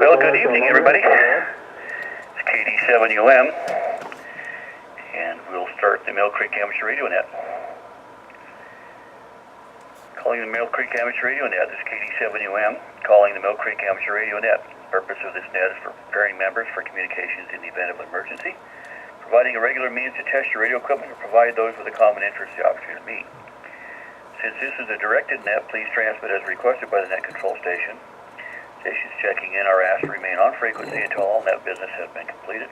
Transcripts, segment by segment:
Well, good evening, everybody. It's KD7UM, and we'll start the MillCreek Amateur Radio Net. Calling the MillCreek Amateur Radio Net, this is KD7UM, calling the MillCreek Amateur Radio Net. The purpose of this net is for preparing members for communications in the event of emergency, providing a regular means to test your radio equipment, and provide those with a common interest the opportunity to meet. Since this is a directed net, please transmit as requested by the net control station. Stations checking in are asked to remain on frequency until all net business has been completed.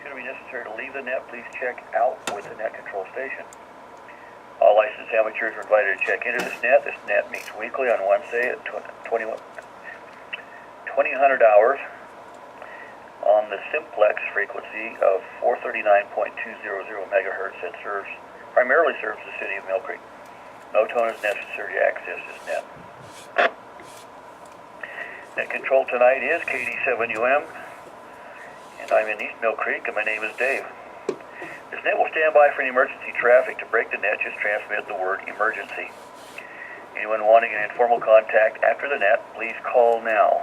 Should it be necessary to leave the net, please check out with the net control station. All licensed amateurs are invited to check into this net. This net meets weekly on Wednesday at 2000 hours on the simplex frequency of 439.200 megahertz that primarily serves the city of MillCreek. No tone is necessary to access this net. Net control tonight is KD7UM, and I'm in East MillCreek, and my name is Dave. This net will stand by for any emergency traffic. To break the net, just transmit the word emergency. Anyone wanting an informal contact after the net, please call now.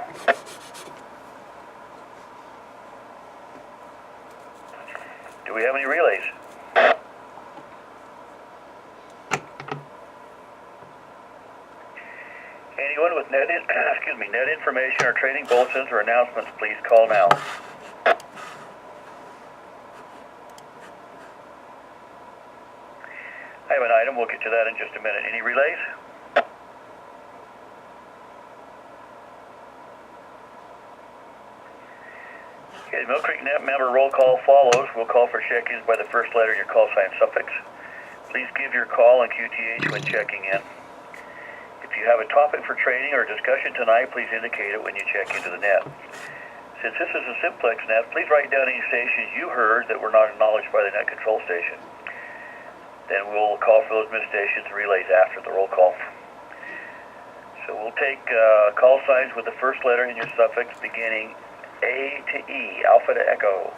Do we have any relays? Anyone with net information or training bulletins or announcements, please call now. I have an item. We'll get to that in just a minute. Any relays? Okay, the MillCreek net member roll call follows. We'll call for check-ins by the first letter in your call sign suffix. Please give your call and QTH when checking in. If you have a topic for training or discussion tonight, please indicate it when you check into the net. Since this is a simplex net, please write down any stations you heard that were not acknowledged by the net control station. Then we'll call for those missed stations and relays after the roll call. So we'll take call signs with the first letter in your suffix beginning A to E, Alpha to Echo.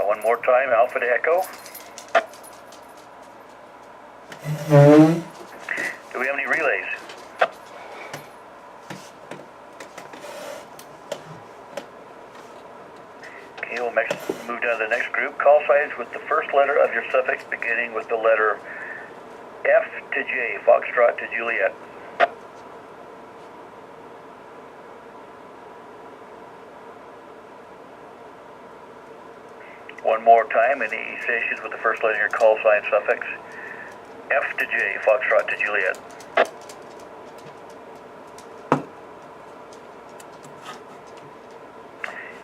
One more time, Alpha to Echo. Do we have any relays? Okay, we'll move down to the next group. Call signs with the first letter of your suffix beginning with the letter F to J, Foxtrot to Juliet. One more time, any stations with the first letter of your call sign suffix F to J, Foxtrot to Juliet.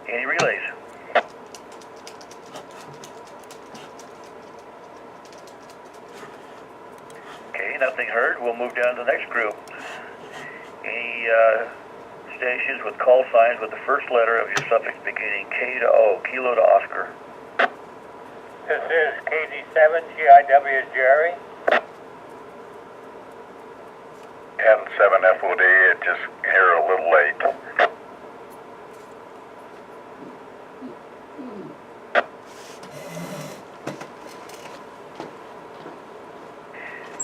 Any relays? Okay, nothing heard. We'll move down to the next group. Any stations with call signs with the first letter of your suffix beginning K to O, Kilo to Oscar. This is KD7, GIW Jerry. N7FOD, it just here a little late.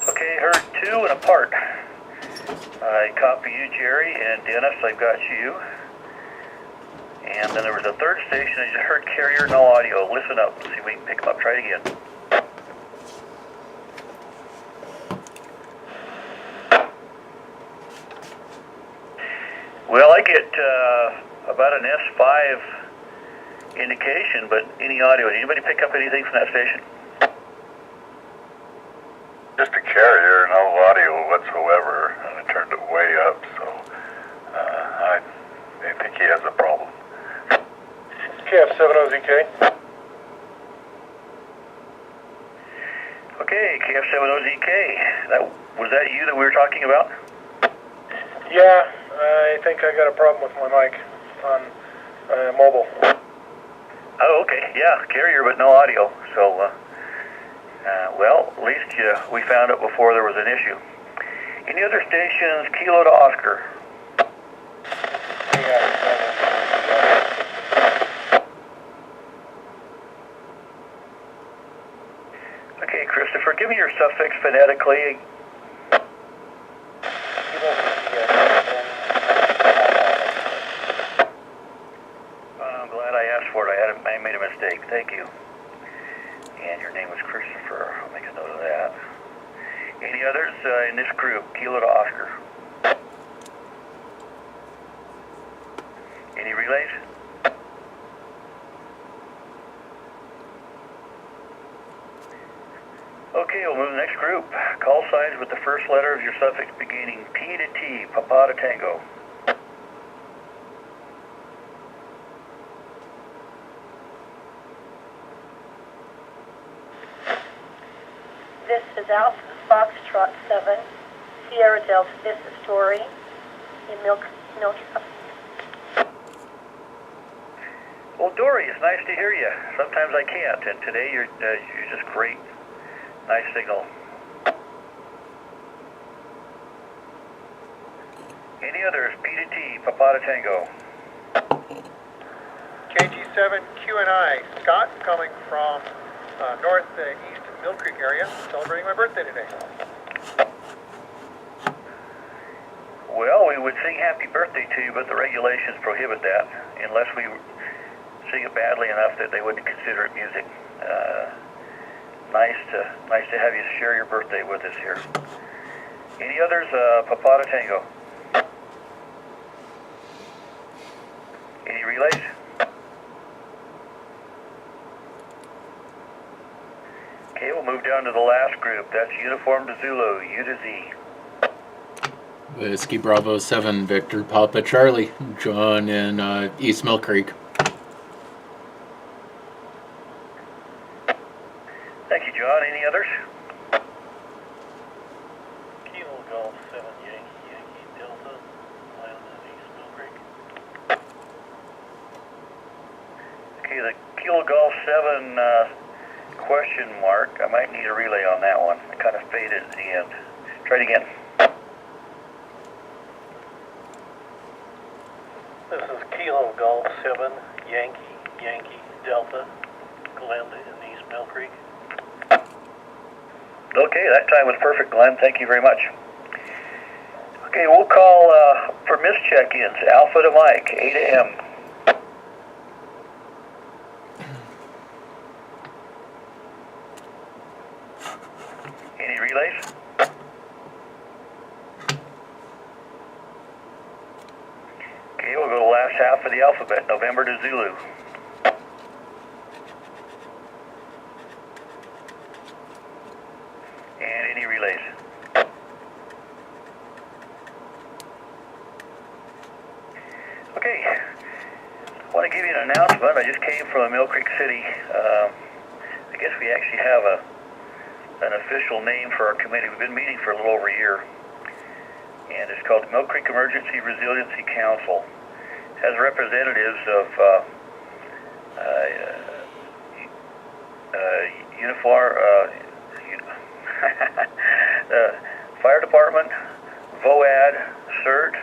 Okay, heard two and apart. I copy you, Jerry, and Dennis, I've got you. And then there was a third station, I just heard carrier, no audio. Listen up, see if we can pick them up. Try it again. Well, I get about an S5 indication, but any audio. Did anybody pick up anything from that station? Just a carrier, no audio whatsoever. I turned it way up, so I think he has a problem. KF70ZK. Okay, KF70ZK. Was that you that we were talking about? Yeah, I think I got a problem with my mic on mobile. Oh, okay. Yeah, carrier, but no audio. So, well, at least we found it before there was an issue. Any other stations, Kilo to Oscar? Okay, Christopher, give me your suffix phonetically. I'm glad I asked for it. I made a mistake. Thank you. And your name was Christopher. I'll make a note of that. Any others in this group? Kilo to Oscar. Any relays? Okay, we'll move to the next group. Call signs with the first letter of your suffix beginning P to T, Papa to Tango. This is Alpha Foxtrot 7, Sierra Delta. This is Dory in MillCreek. Well, Dory, it's nice to hear you. Sometimes I can't, and today you're just great. Nice signal. Any others? P to T, Papa to Tango. KG7QNI, Scott, coming from northeast MillCreek area, celebrating my birthday today. Well, we would sing happy birthday to you, but the regulations prohibit that unless we sing it badly enough that they wouldn't consider it music. Nice to have you share your birthday with us here. Any others? Papa to Tango. Any relays? Okay, we'll move down to the last group. That's Uniform to Zulu, U to Z. Whiskey Bravo 7, Victor Papa Charlie, John in East MillCreek. Thank you, John. Any others? Kilo Golf 7 Yankee Delta, land in East MillCreek. Okay, the Kilo Golf 7 question mark. I might need a relay on that one. It kind of faded at the end. Try it again. This is Kilo Golf 7 Yankee Delta, Glen in East MillCreek. Okay, that time was perfect, Glenn. Thank you very much. Okay, we'll call for missed check-ins. Alpha to Mike, A to M. Any relays? Okay, we'll go to the last half of the alphabet, November to Zulu. And any relays? Okay, I want to give you an announcement. I just came from MillCreek City. I guess we actually have an official name for our committee. We've been meeting for a little over a year, and it's called the MillCreek Emergency Resiliency Council. It has representatives of the fire department, VOAD, CERT,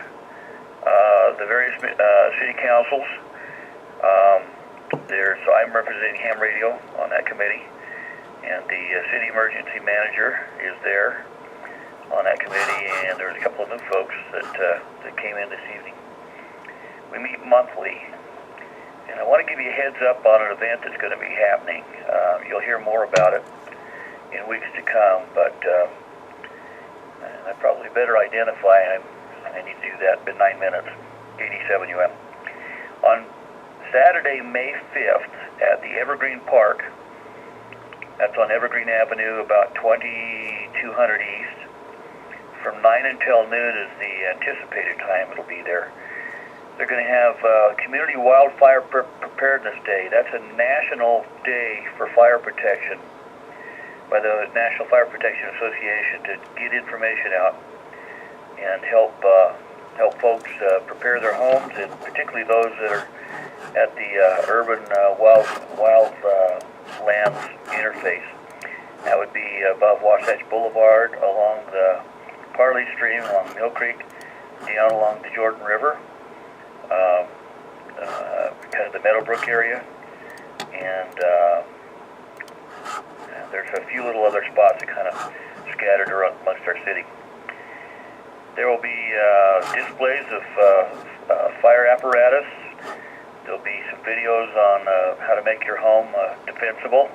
the various city councils. So I'm representing ham radio on that committee, and the city emergency manager is there on that committee, and there's a couple of new folks that came in this evening. We meet monthly, and I want to give you a heads up on an event that's going to be happening. You'll hear more about it in weeks to come, but I probably better identify. I need to do that in 9 minutes. 87 UM. On Saturday, May 5th, at the Evergreen Park, that's on Evergreen Avenue, about 2200 East, from 9 until noon is the anticipated time it'll be there. They're going to have Community Wildfire Preparedness Day. That's a national day for fire protection by the National Fire Protection Association to get information out and help folks prepare their homes, and particularly those that are at the urban wild lands interface. That would be above Wasatch Boulevard, along the Parley Stream, along MillCreek, down along the Jordan River, kind of the Meadowbrook area, and there's a few little other spots that kind of scattered around amongst our city. There will be displays of fire apparatus. There'll be some videos on how to make your home defensible.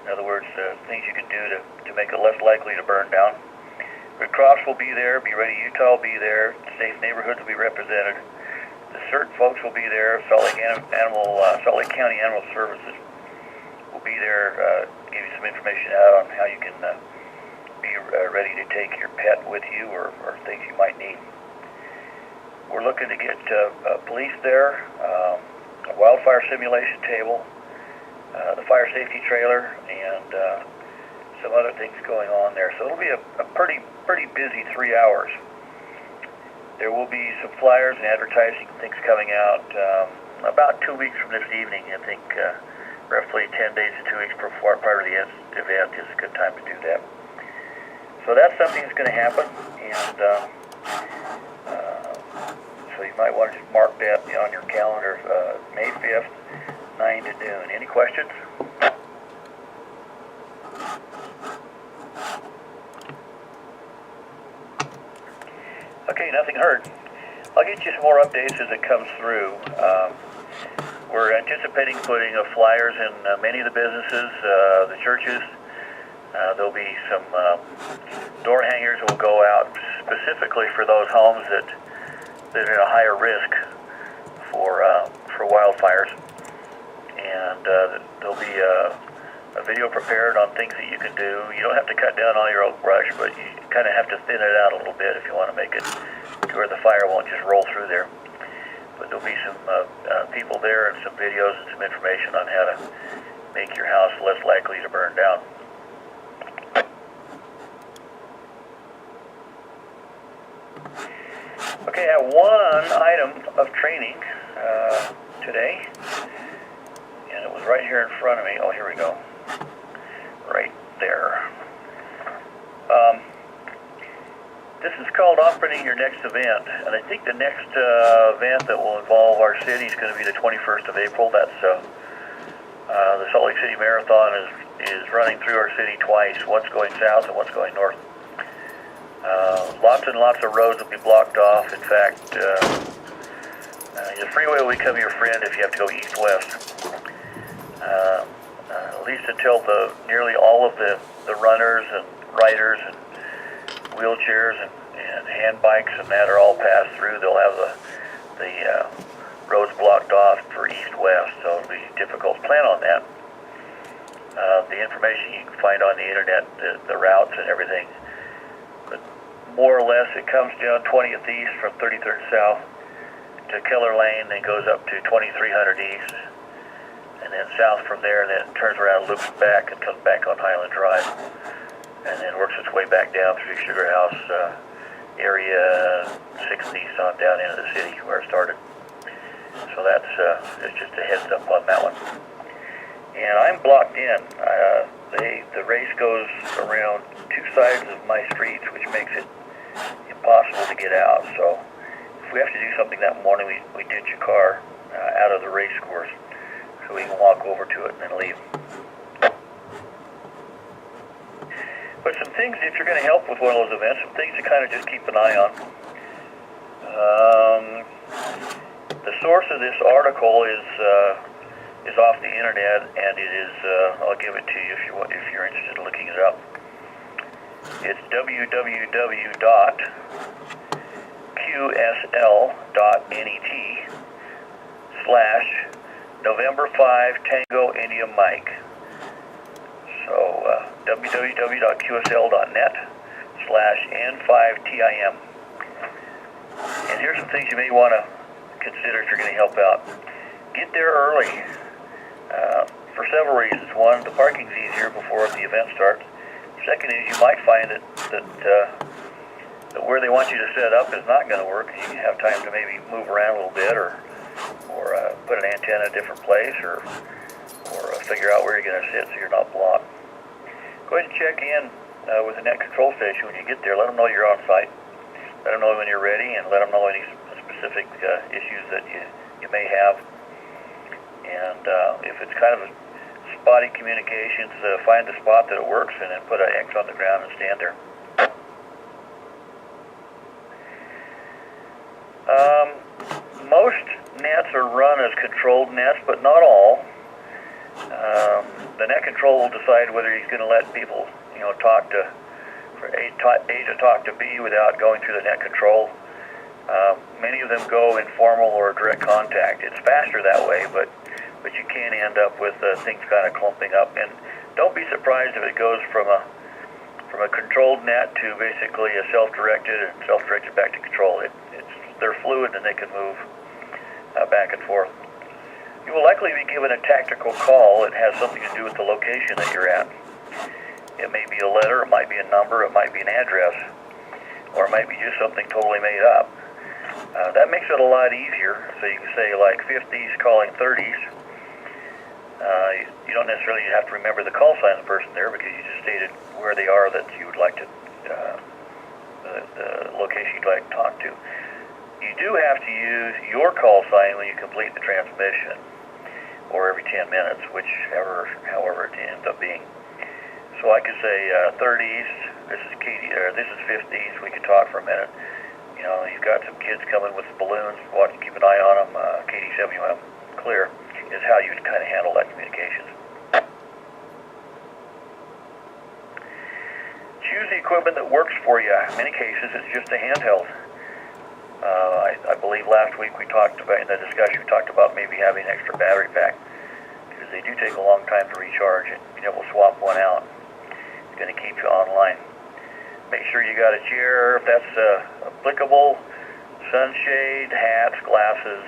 In other words, things you can do to make it less likely to burn down. Red Cross will be there. Be Ready Utah will be there. Safe Neighborhoods will be represented. The CERT folks will be there. Salt Lake County Animal Services will be there. Give you some information out on how you can be ready to take your pet with you or things you might need. We're looking to get police there, a wildfire simulation table, the fire safety trailer, and some other things going on there. So it'll be a pretty busy 3 hours. There will be some flyers and advertising things coming out about 2 weeks from this evening. I think roughly 10 days to 2 weeks prior to the event is a good time to do that. So that's something that's going to happen, and so you might want to just mark that on your calendar, May 5th, 9 to noon. Any questions? Okay, nothing heard. I'll get you some more updates as it comes through. We're anticipating putting flyers in many of the businesses, the churches. There'll be some door hangers that will go out specifically for those homes that are at a higher risk for wildfires. And there'll be a video prepared on things that you can do. You don't have to cut down all your oak brush, but you kind of have to thin it out a little bit if you want to make it to where the fire won't just roll through there. But there'll be some people there and some videos and some information on how to make your house less likely to burn down. Okay, I have one item of training today, and it was right here in front of me. Oh, here we go. Right there. This is called Operating Your Next Event, and I think the next event that will involve our city is going to be the 21st of April. That's the Salt Lake City Marathon is running through our city twice, once going south and once going north. Lots and lots of roads will be blocked off. In fact, the freeway will become your friend if you have to go east-west. At least until nearly all of the runners and riders and wheelchairs and hand bikes and that are all passed through. They'll have the roads blocked off for east-west, so it'll be difficult to plan on that. The information you can find on the internet, the routes and everything. But more or less, it comes down 20th East from 33rd South to Keller Lane, then goes up to 2300 East, and then south from there, and then it turns around, loops back, and comes back on Highland Drive, and then works its way back down through Sugar House area, 6th East on down into the city where it started. So that's just a heads up on that one. And I'm blocked in. The race goes around two sides of my streets, which makes it impossible to get out. So if we have to do something that morning, we ditch a car out of the race course so we can walk over to it and then leave. But some things, if you're going to help with one of those events, some things to kind of just keep an eye on. The source of this article is off the internet, and it is, I'll give it to you if you're interested in looking it up. It's www.qsl.net/November 5 Tango India Mike. So www.qsl.net/N5TIM. And here's some things you may want to consider if you're going to help out. Get there early for several reasons. One, the parking's easier before the event starts. Second is you might find that where they want you to set up is not going to work. You can have time to maybe move around a little bit or put an antenna in a different place or figure out where you're going to sit so you're not blocked. Go ahead and check in with the net control station when you get there. Let them know you're on site. Let them know when you're ready, and let them know any specific issues that you may have. And if it's kind of spotty communications, find the spot that it works and then put an X on the ground and stand there. Most nets are run as controlled nets, but not all. The net control will decide whether he's going to let people, talk to A to talk to B without going through the net control. Many of them go informal or direct contact. It's faster that way, but you can end up with things kind of clumping up. And don't be surprised if it goes from a controlled net to basically a self-directed and self-directed back to control. They're fluid and they can move back and forth. You will likely be given a tactical call. It has something to do with the location that you're at. It may be a letter, it might be a number, it might be an address, or it might be just something totally made up. That makes it a lot easier. So you can say like 50s calling 30s. You don't necessarily have to remember the call sign of the person there because you just stated where they are that you would like to, the location you'd like to talk to. You do have to use your call sign when you complete the transmission, or every 10 minutes, however it ends up being. So I could say 30s, this is Katie, or this is 50s, we could talk for a minute. You've got some kids coming with balloons, keep an eye on them, KD7UM, clear, is how you would kind of handle that communications. Choose the equipment that works for you. In many cases, it's just a handheld. I believe last week in the discussion, we talked about maybe having an extra battery pack, because they do take a long time to recharge, and being able to swap one out is going to keep you online. Make sure you got a chair, if that's applicable, sunshade, hats, glasses,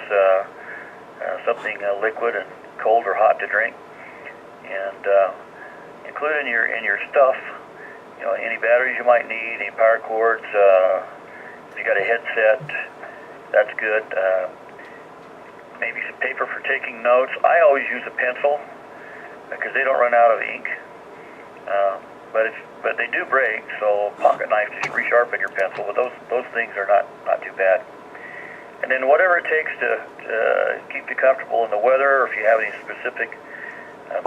something liquid and cold or hot to drink, and include in your stuff, any batteries you might need, any power cords. If you got a headset, that's good. Maybe some paper for taking notes. I always use a pencil because they don't run out of ink. But they do break, so pocket knife to resharpen your pencil. But those things are not too bad. And then whatever it takes to keep you comfortable in the weather, or if you have any specific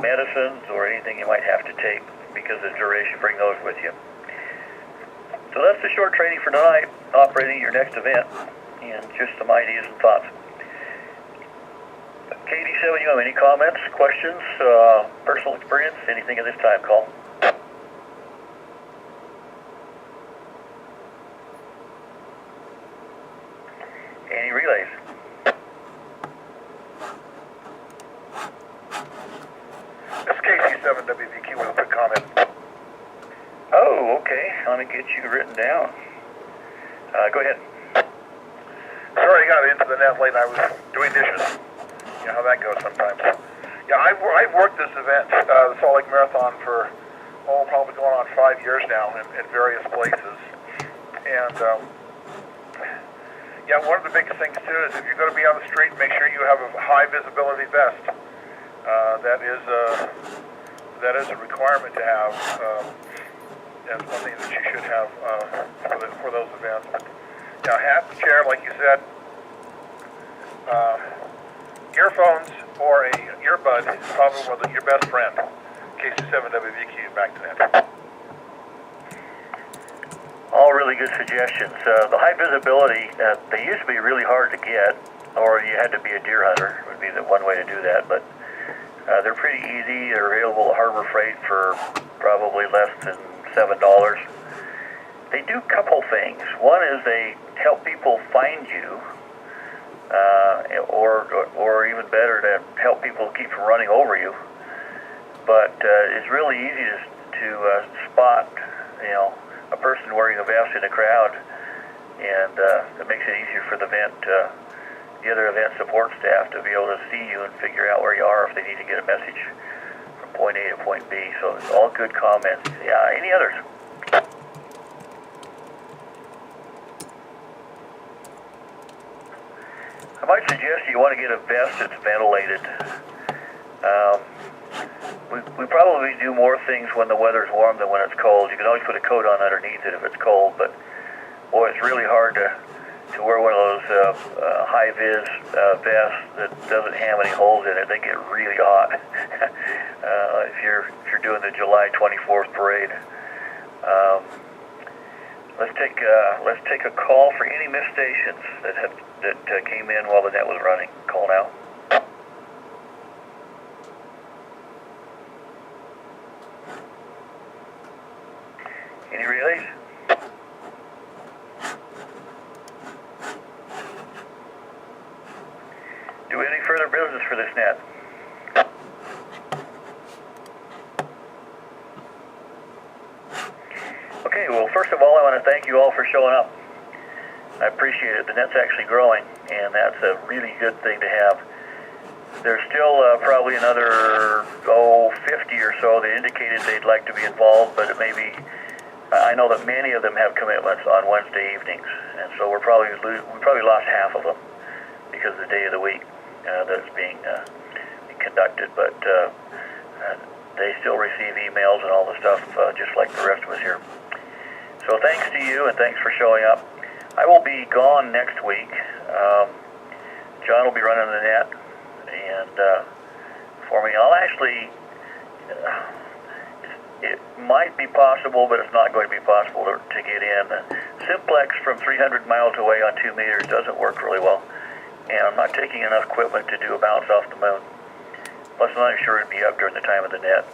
medicines or anything you might have to take because of the duration, bring those with you. So that's the short training for tonight, operating your next event, and just some ideas and thoughts. KD7UM, any comments, questions, personal experience, anything at this time, call? Any relays? This is KC7WVQ with a quick comment. Oh, okay. Let me get you written down. Go ahead. Sorry I got into the net late. I was doing dishes. You know how that goes sometimes. Yeah, I've worked this event, the Salt Lake Marathon, for, probably going on 5 years now in various places. And, yeah, one of the biggest things, too, is if you're going to be on the street, make sure you have a high visibility vest. That is a requirement to have. That's one thing that you should have for those events. But, hat and chair, like you said, earphones or a earbud is probably your best friend. KC7WVQ, back to that. All really good suggestions. The high visibility, they used to be really hard to get, or you had to be a deer hunter, would be the one way to do that, but they're pretty easy. They're available at Harbor Freight for probably less than $7. They do a couple things. One is they help people find you, or even better, to help people keep from running over you. But it's really easy to spot, a person wearing a vest in a crowd, and it makes it easier for the other event support staff to be able to see you and figure out where you are if they need to get a message from point A to point B. So it's all good comments. Yeah, any others? I might suggest you want to get a vest that's ventilated. We probably do more things when the weather's warm than when it's cold. You can always put a coat on underneath it if it's cold, but boy, it's really hard to to wear one of those high-vis vests that doesn't have any holes in it. They get really hot if you're doing the July 24th parade. Let's take a call for any missed stations that came in while the net was running. Call now. Any relays? Do we have any further business for this net? Okay, well, first of all, I want to thank you all for showing up. I appreciate it. The net's actually growing, and that's a really good thing to have. There's still probably another, 50 or so that indicated they'd like to be involved, but it may be, I know that many of them have commitments on Wednesday evenings, and so we probably lost half of them because of the day of the week that's being conducted, but they still receive emails and all the stuff just like the rest of us here. So thanks to you, and thanks for showing up. I will be gone next week. John will be running the net, and for me, I'll actually, it might be possible, but it's not going to be possible to get in. Simplex from 300 miles away on 2 meters doesn't work really well, and I'm not taking enough equipment to do a bounce off the moon. Plus, I'm not sure it'd be up during the time of the net.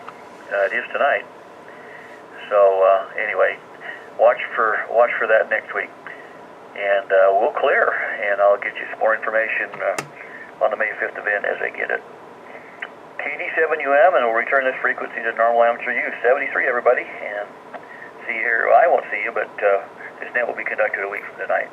It is tonight. So anyway, watch for that next week, and we'll clear, and I'll get you some more information on the May 5th event as I get it. KD7UM, and we'll return this frequency to normal amateur use. 73, everybody, and see you here. Well, I won't see you, but this net will be conducted a week from tonight.